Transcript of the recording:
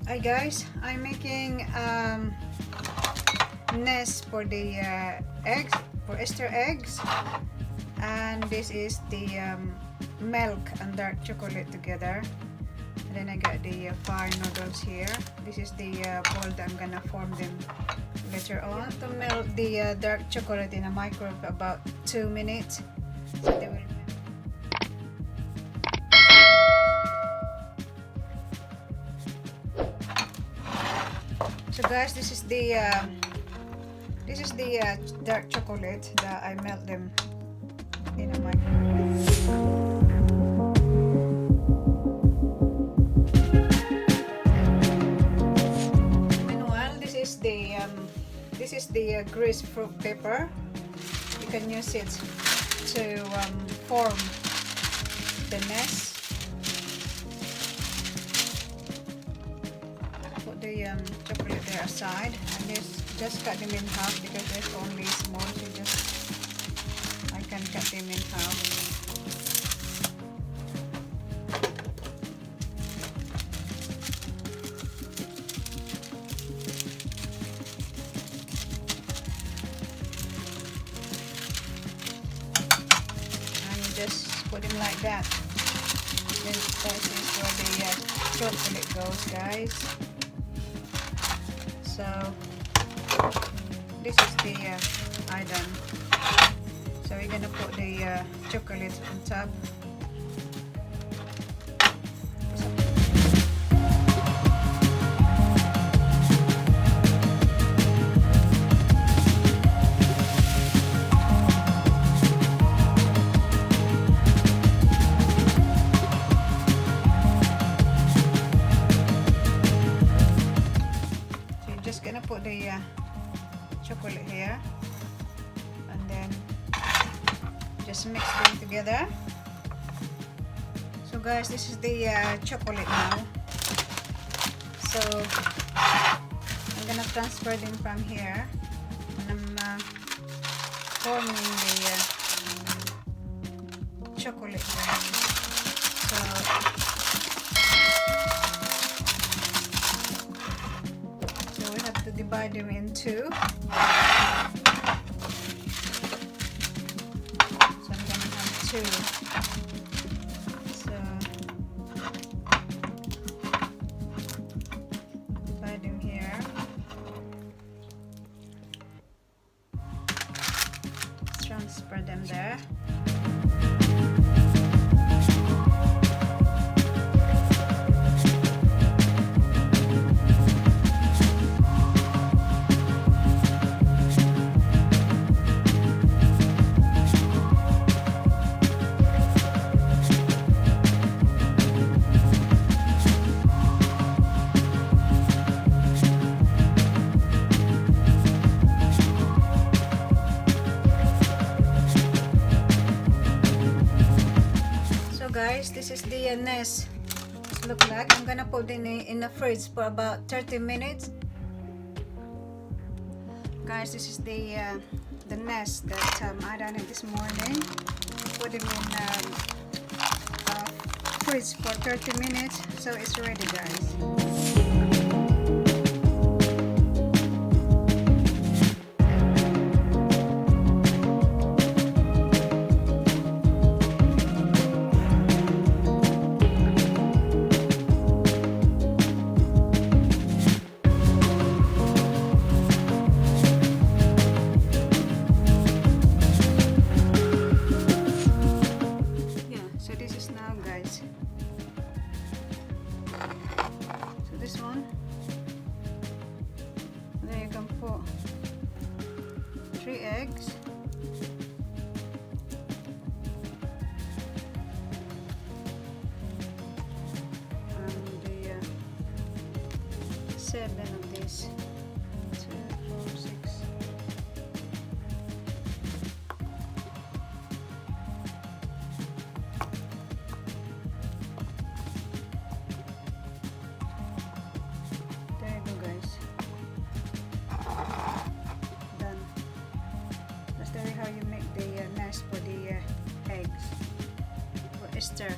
Hi guys, I'm making nest for the eggs, for Easter eggs, and this is the milk and dark chocolate together. And then I got the fire noodles here. This is the bowl that I'm gonna form them later on. To melt the dark chocolate in a microwave for about 2 minutes, so they will. So guys, this is the dark chocolate that I melt them in a microwave. Meanwhile, this is the greased fruit paper. You can use it to form the nest. Put the chocolate there aside, and just cut them in half because there's only small, so I can cut them in half. And just put them like that. This is where the chocolate goes, guys. So this is the item. So we're gonna put the chocolate on top. Gonna put the chocolate here and then just mix them together. So guys, this is the chocolate now. So I'm gonna transfer them from here, and I'm forming the chocolate here. So we have to divide them in two. So I'm gonna have two. So divide them here. Transfer them there. Guys, this is the nest. Look like I'm gonna put it in the fridge for about 30 minutes. Guys, this is the nest that I done it this morning. Put it in fridge for 30 minutes, so it's ready, guys. So this one, then you can put 3 eggs, and the 7 of these. 2, 4, 6. How you make the nest for the eggs for Easter.